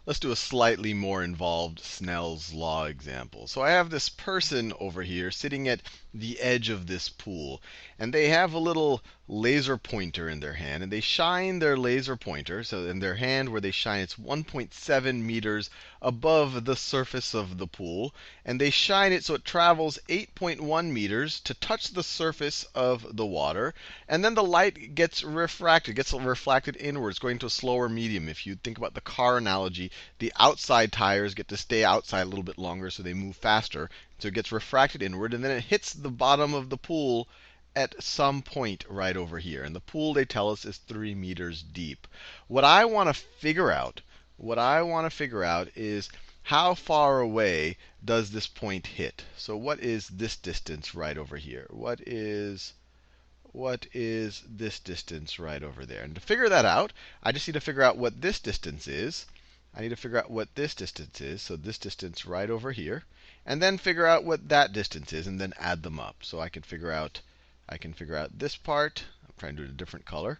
let's do a slightly more involved Snell's law example. So I have this person over here sitting at the edge of this pool, and they have a little laser pointer in their hand, and they shine their laser pointer, so in their hand where they shine, it's 1.7 meters above the surface of the pool, and they shine it so it travels 8.1 meters to touch the surface of the water, and then the light gets refracted inwards, going to a slower medium. If you think about the car analogy, the outside tires get to stay outside a little bit longer, so they move faster. So it gets refracted inward, and then it hits the bottom of the pool at some point right over here. And the pool, they tell us, is 3 meters deep. What I want to figure out is how far away does this point hit? So what is this distance right over here? What is this distance right over there? And to figure that out, I just need to figure out what this distance is. I need to figure out what this distance is, so this distance right over here, and then figure out what that distance is, and then add them up. So I can figure out this part. I'm trying to do a different color.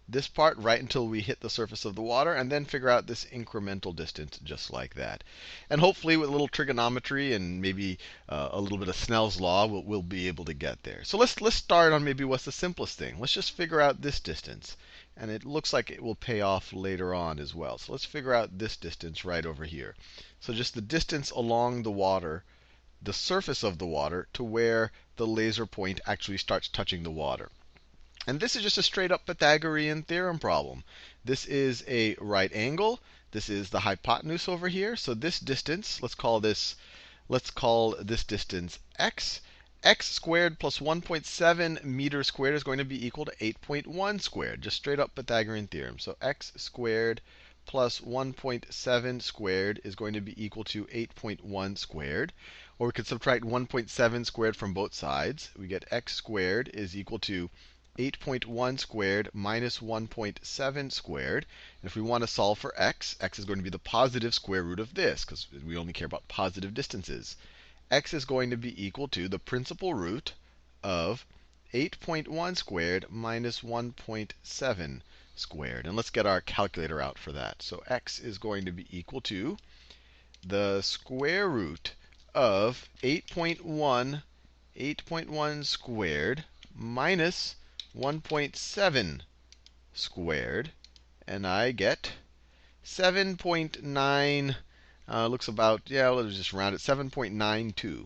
This part right until we hit the surface of the water, and then figure out this incremental distance just like that. And hopefully with a little trigonometry and maybe a little bit of Snell's law, we'll be able to get there. So let's start on maybe what's the simplest thing. Let's just figure out this distance. And it looks like it will pay off later on as well. So let's figure out this distance right over here. So just the distance along the water, the surface of the water, to where the laser point actually starts touching the water. And this is just a straight up Pythagorean theorem problem. This is a right angle. This is the hypotenuse over here. So this distance, let's call this distance x. X squared plus 1.7 meters squared is going to be equal to 8.1 squared. Just straight up Pythagorean theorem. So x squared plus 1.7 squared is going to be equal to 8.1 squared. Or we could subtract 1.7 squared from both sides. We get x squared is equal to 8.1 squared minus 1.7 squared. And if we want to solve for x, x is going to be the positive square root of this, because we only care about positive distances. X is going to be equal to the principal root of 8.1 squared minus 1.7 squared. And let's get our calculator out for that. So x is going to be equal to the square root of 8.1 squared minus 1.7 squared, and I get 7.9. Looks about, yeah, let's just round it, 7.92.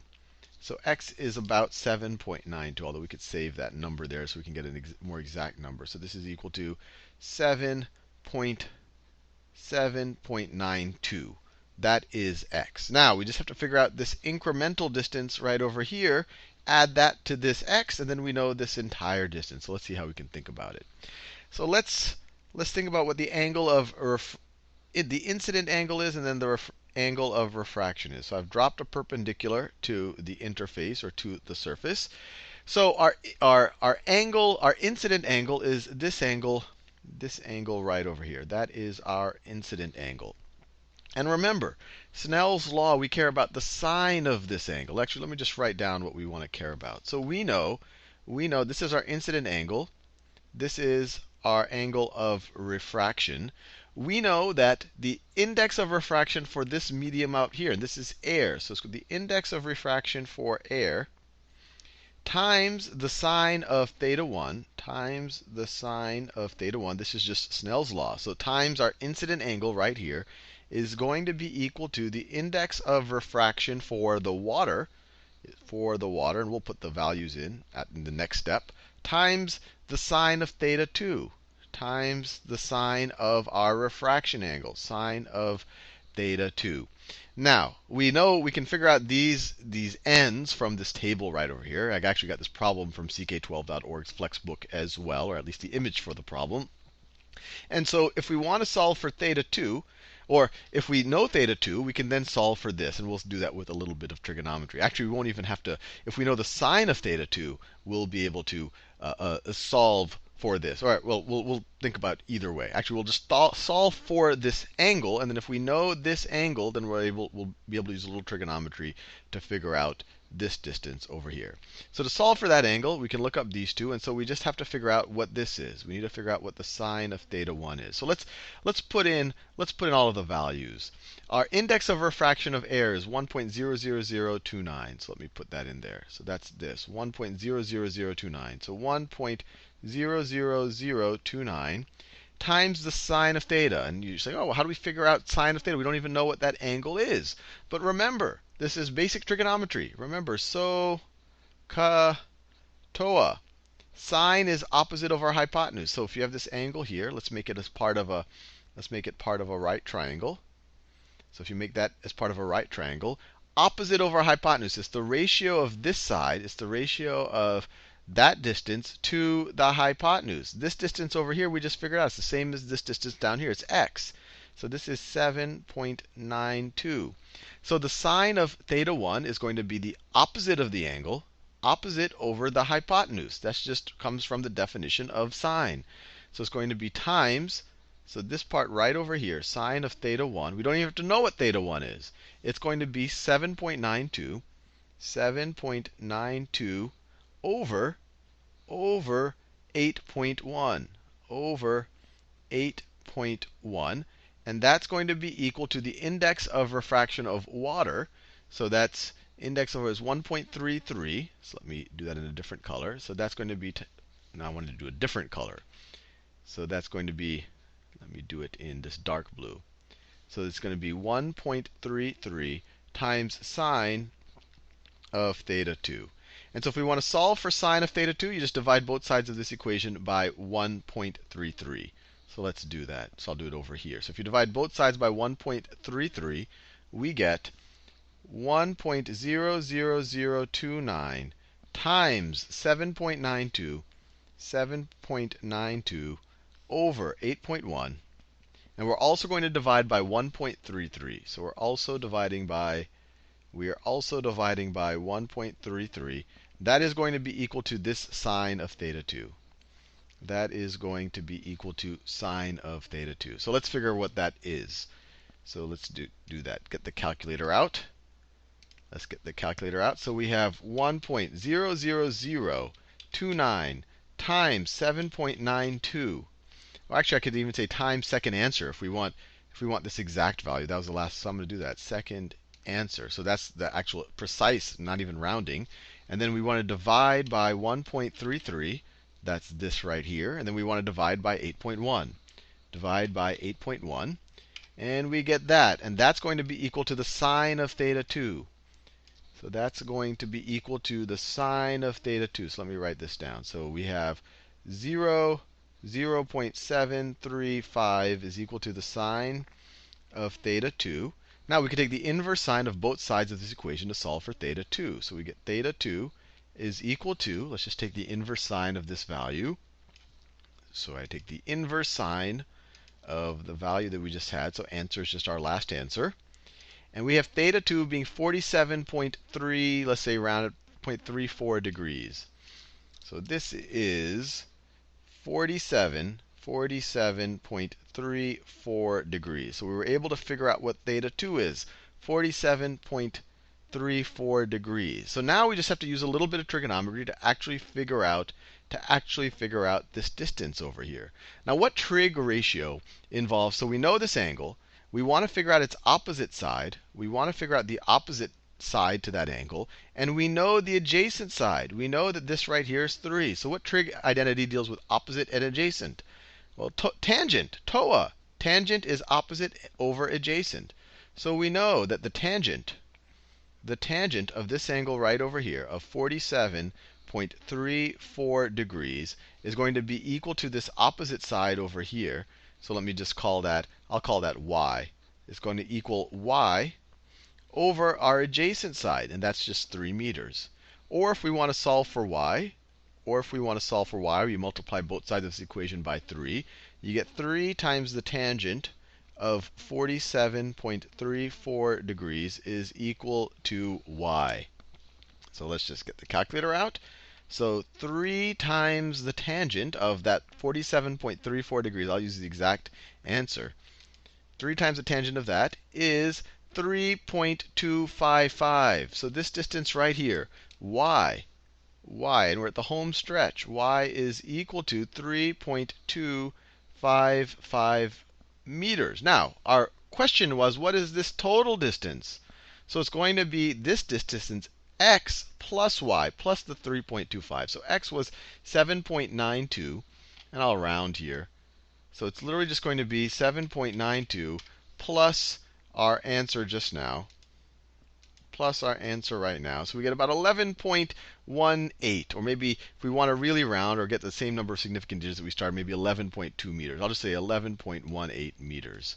So x is about 7.92, although we could save that number there so we can get a more exact number. So this is equal to 7.92. That is x. Now, we just have to figure out this incremental distance right over here, add that to this x, and then we know this entire distance. So let's see how we can think about it. So let's think about what the angle of the incident angle is, and then the angle of refraction is. So I've dropped a perpendicular to the interface, or to the surface. So our incident angle is this angle right over here. That is our incident angle. And remember, Snell's law, we care about the sine of this angle. Actually, let me just write down what we want to care about. So we know this is our incident angle. This is our angle of refraction. We know that the index of refraction for this medium out here, and this is air, so it's the index of refraction for air times the sine of theta 1, times the sine of theta 1. This is just Snell's law. So times our incident angle right here is going to be equal to the index of refraction for the water, and we'll put the values in the next step, times the sine of theta 2, times the sine of our refraction angle, sine of theta 2. Now, we know we can figure out these n's from this table right over here. I actually got this problem from ck12.org's Flexbook as well, or at least the image for the problem. And so if we want to solve for theta 2, or if we know theta 2, we can then solve for this. And we'll do that with a little bit of trigonometry. Actually, we won't even have to. If we know the sine of theta 2, we'll be able to solve for this. All right, well, we'll think about either way. Actually, we'll just solve for this angle. And then if we know this angle, then we'll be able to use a little trigonometry to figure out this distance over here. So to solve for that angle, we can look up these two, and so we just have to figure out what this is. We need to figure out what the sine of theta 1 is. So let's put in all of the values. Our index of refraction of air is 1.00029. So let me put that in there. So that's this, 1.00029. So 1.00029 times the sine of theta. And you say, oh, well, how do we figure out sine of theta? We don't even know what that angle is. But remember, this is basic trigonometry. Remember, SOH CAH TOA. Sine is opposite over hypotenuse. So if you have this angle here, let's make it part of a right triangle. So if you make that as part of a right triangle, opposite over hypotenuse is the ratio of this side. It's the ratio of that distance to the hypotenuse. This distance over here, we just figured out, it's the same as this distance down here. It's x. So this is 7.92. So the sine of theta 1 is going to be the opposite of the angle, opposite over the hypotenuse. That just comes from the definition of sine. So it's going to be times, so this part right over here, sine of theta 1, we don't even have to know what theta 1 is. It's going to be 7.92 over 8.1, over 8.1. And that's going to be equal to the index of refraction of water. So that's index of is 1.33. So let me do that in a different color. So that's going to be, now I wanted to do a different color. So that's going to be, let me do it in this dark blue. So it's going to be 1.33 times sine of theta 2. And so if we want to solve for sine of theta 2, you just divide both sides of this equation by 1.33. So let's do that. So I'll do it over here. So if you divide both sides by 1.33, we get 1.00029 times 7.92 over 8.1. And we're also going to divide by 1.33. So we are also dividing by 1.33. That is going to be equal to this sine of theta 2. That is going to be equal to sine of theta 2. So let's figure what that is. So let's do that. Get the calculator out. Let's get the calculator out. So we have 1.00029 times 7.92. Well, actually, I could even say times second answer if we want this exact value. That was the last, so I'm going to do that. Second answer. So that's the actual precise, not even rounding. And then we want to divide by 1.33. That's this right here. And then we want to divide by 8.1. Divide by 8.1. And we get that. And that's going to be equal to the sine of theta 2. So that's going to be equal to the sine of theta 2. So let me write this down. So we have 0.735 is equal to the sine of theta 2. Now we can take the inverse sine of both sides of this equation to solve for theta 2. So we get theta 2 is equal to, let's just take the inverse sine of this value. So I take the inverse sine of the value that we just had. So answer is just our last answer. And we have theta 2 being 47.3, let's say around 0.34 degrees. So this is 47.34 degrees. So we were able to figure out what theta 2 is, 47.34 degrees. So now we just have to use a little bit of trigonometry to actually figure out this distance over here. Now what trig ratio involves, so we know this angle. We want to figure out its opposite side. We want to figure out the opposite side to that angle. And we know the adjacent side. We know that this right here is 3. So what trig identity deals with opposite and adjacent? Well, tangent, TOA. Tangent is opposite over adjacent. So we know that the tangent of this angle right over here of 47.34 degrees is going to be equal to this opposite side over here. So let me just call that, I'll call that y. It's going to equal y over our adjacent side, and that's just 3 meters. Or if we want to solve for y, we multiply both sides of this equation by 3. You get 3 times the tangent of 47.34 degrees is equal to y. So let's just get the calculator out. So 3 times the tangent of that 47.34 degrees, I'll use the exact answer. 3 times the tangent of that is 3.255. So this distance right here, y, and we're at the home stretch, y is equal to 3.255 meters. Now, our question was, what is this total distance? So it's going to be this distance, x plus y, plus the 3.25. So x was 7.92, and I'll round here. So it's literally just going to be 7.92 plus our answer just now, plus our answer right now. So we get about 11.18, or maybe if we want to really round or get the same number of significant digits that we started, maybe 11.2 meters. I'll just say 11.18 meters.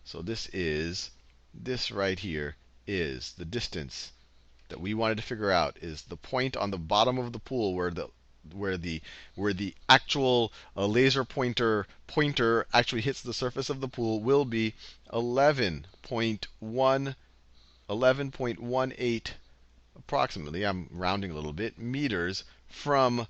So this right here is the distance that we wanted to figure out, is the point on the bottom of the pool where the actual laser pointer actually hits the surface of the pool will be 11.18 approximately, I'm rounding a little bit, meters from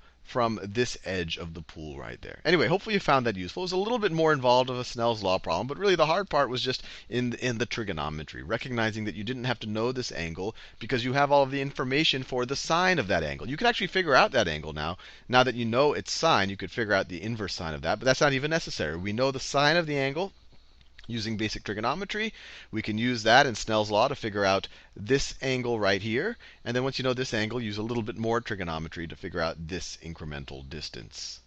this edge of the pool right there. Anyway, hopefully you found that useful. It was a little bit more involved of a Snell's law problem, but really the hard part was just in the trigonometry, recognizing that you didn't have to know this angle because you have all of the information for the sine of that angle. You can actually figure out that angle now. Now that you know its sine, you could figure out the inverse sine of that, but that's not even necessary. We know the sine of the angle using basic trigonometry. We can use that in Snell's law to figure out this angle right here. And then once you know this angle, use a little bit more trigonometry to figure out this incremental distance.